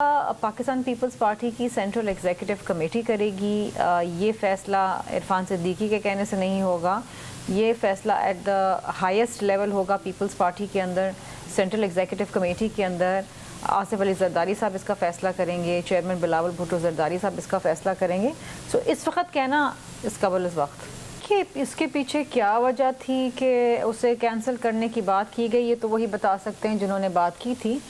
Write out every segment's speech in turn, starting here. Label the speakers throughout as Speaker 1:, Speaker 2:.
Speaker 1: Pakistan peoples party की central executive committee करेगी। ये फ़ैसला इरफान सिद्दीकी के कहने से नहीं होगा, ये फ़ैसला एट द हाईएस्ट लेवल होगा पीपल्स पार्टी के अंदर, सेंट्रल एग्जीक्यूटिव कमेटी के अंदर। आसिफ अली जरदारी साहब इसका फ़ैसला करेंगे, चेयरमैन बिलावल भुट्टो जरदारी साहब इसका फ़ैसला करेंगे। सो इस वक्त कहना इस कबल इस वक्त कि इसके पीछे क्या वजह थी कि उसे कैंसिल करने की बात की गई, ये तो वही बता सकते हैं जिन्होंने बात की थी।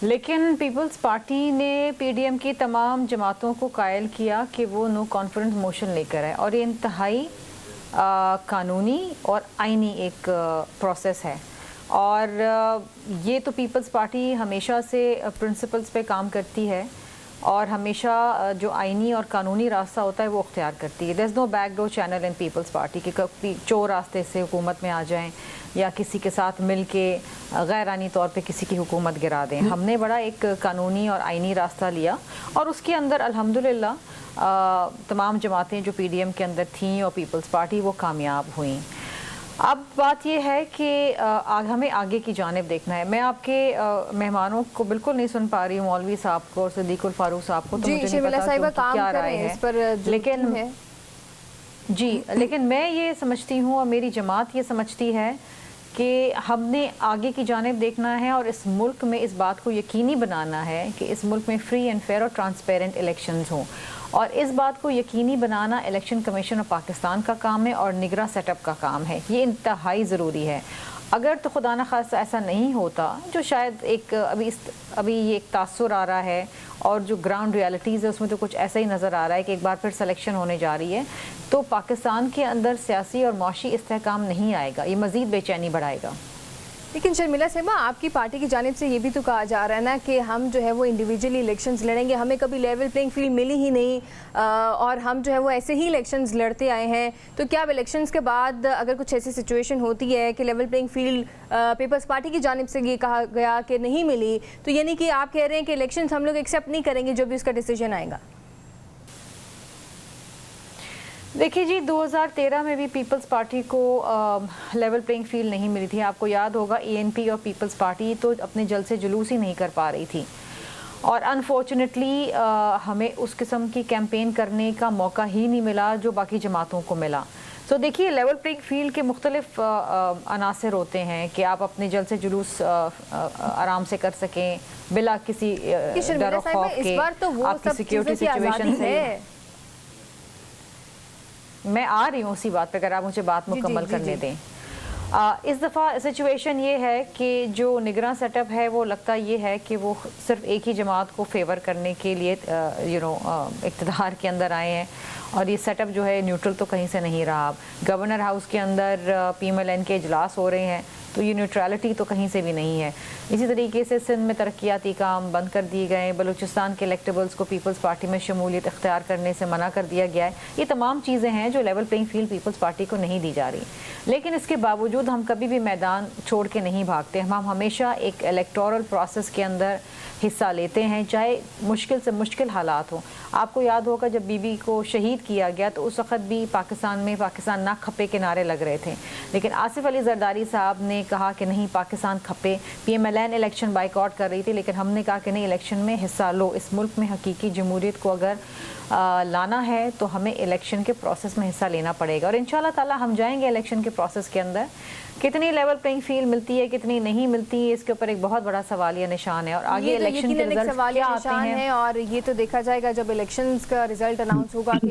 Speaker 1: लेकिन पीपल्स पार्टी ने पीडीएम की तमाम जमातों को कायल किया कि वो नो कॉन्फिडेंस मोशन लेकर आए, और ये इंतहाई कानूनी और आइनी एक प्रोसेस है। और ये तो पीपल्स पार्टी हमेशा से प्रिंसिपल्स पे काम करती है और हमेशा जो आइनी और कानूनी रास्ता होता है वो अख्तियार करती है। There is no backdoor channel in people's party कि कभी चोर रास्ते से हुकूमत में आ जाएं या किसी के साथ मिल के गैर आइनी तौर पे किसी की हुकूमत गिरा दें। हमने बड़ा एक कानूनी और आइनी रास्ता लिया और उसके अंदर अल्हम्दुलिल्लाह तमाम जमातें जो पीडीएम के अंदर थीं और पीपल्स पार्टी वो कामयाब हुई। अब बात यह है कि हमें आगे की जानिब देखना है। मैं आपके मेहमानों को बिल्कुल नहीं सुन पा रही हूँ, मौलवी साहब को और सिद्दीकुल फारूक साहब को, तो मुझे नहीं पता कि क्या राय है। लेकिन मैं ये समझती हूँ और मेरी जमात ये समझती है कि हमने आगे की जानिब देखना है और इस मुल्क में इस बात को यकीनी बनाना है कि इस मुल्क में फ्री एंड फेयर और ट्रांसपेरेंट इलेक्शंस हों, और इस बात को यकीनी बनाना इलेक्शन कमीशन ऑफ पाकिस्तान का काम है और निगरां सेटअप का काम है। ये इंतहाई ज़रूरी है। अगर तो खुदा न खास्ता ऐसा नहीं होता, जो शायद एक अभी ये एक तासुर आ रहा है और जो ग्राउंड रियलिटीज़ है उसमें तो कुछ ऐसा ही नज़र आ रहा है कि एक बार फिर सिलेक्शन होने जा रही है, तो पाकिस्तान के अंदर सियासी और मौशी इस्तेहकाम नहीं आएगा, ये मज़ीद बेचैनी बढ़ाएगा।
Speaker 2: लेकिन शर्मिला साहिबा, आपकी पार्टी की जानिब से ये भी तो कहा जा रहा है ना कि हम जो है वो इंडिविजुअली इलेक्शंस लड़ेंगे, हमें कभी लेवल प्लेइंग फील्ड मिली ही नहीं और हम जो है वो ऐसे ही इलेक्शंस लड़ते आए हैं। तो क्या अब इलेक्शंस के बाद अगर कुछ ऐसी सिचुएशन होती है कि level playing field people's party की जानिब से ये कहा गया कि नहीं मिली, तो यानी कि आप कह रहे हैं कि इलेक्शंस हम लोग एक्सेप्ट नहीं करेंगे जो भी उसका डिसीजन आएगा?
Speaker 1: देखिए जी, 2013 में भी पीपल्स पार्टी को लेवल प्लेइंग फील्ड नहीं मिली थी। आपको याद होगा एएनपी और पीपल्स पार्टी तो अपने जलसे जुलूस ही नहीं कर पा रही थी, और अनफॉर्चुनेटली हमें उस किस्म की कैंपेन करने का मौका ही नहीं मिला जो बाकी जमातों को मिला। तो देखिए, लेवल प्लेइंग फील्ड के मुख्तलिफ अनासर होते हैं कि आप अपने जलसे जुलूस आराम से कर सकें बिला किसी डर और खौफ के, आपकी सिक्योरिटी सिचुएशन से। मैं आ रही हूँ उसी बात पे, अगर आप मुझे बात मुकम्मल करने दें। इस दफ़ा सिचुएशन ये है कि जो निगरां सेटअप है वो लगता ये है कि वो सिर्फ एक ही जमात को फेवर करने के लिए इक़्तिदार के अंदर आए हैं, और ये सेटअप जो है न्यूट्रल तो कहीं से नहीं रहा। गवर्नर हाउस के अंदर PMLN के इजलास हो रहे हैं, तो ये न्यूट्रलिटी तो कहीं से भी नहीं है। इसी तरीके से सिंध में तरक्याती काम बंद कर दिए गए, बलूचिस्तान के इलेक्टेबल्स को पीपल्स पार्टी में शमूलियत इख्तियार करने से मना कर दिया गया है। ये तमाम चीज़ें हैं जो level playing field people's party को नहीं दी जा रही, लेकिन इसके बावजूद हम कभी भी मैदान छोड़ के नहीं भागते। हम हमेशा एक इलेक्टोरल प्रोसेस के अंदर हिस्सा लेते हैं, चाहे मुश्किल से मुश्किल हालात हों। आपको याद होगा जब बीबी को शहीद किया गया तो उस वक़्त भी पाकिस्तान में पाकिस्तान ना खपे के नारे लग रहे थे, लेकिन आसिफ अली जरदारी साहब ने कहा कि नहीं, पाकिस्तान खपे। PMLN इलेक्शन बाइकआउट कर रही थी, लेकिन हमने कहा कि नहीं, इलेक्शन में हिस्सा लो। इस मुल्क में हकीकी जमहूरियत को अगर लाना है तो हमें इलेक्शन के प्रोसेस में हिस्सा लेना पड़ेगा, और इंशाल्लाह ताला हम जाएंगे इलेक्शन के प्रोसेस के अंदर। कितनी लेवल प्लेइंग फील्ड मिलती है, कितनी नहीं मिलती है, इसके ऊपर एक बहुत बड़ा सवालिया निशान है, और आगे इलेक्शन के रिजल्ट क्या आते हैं,
Speaker 2: और ये तो देखा जाएगा जब इलेक्शंस का रिजल्ट अनाउंस होगा कि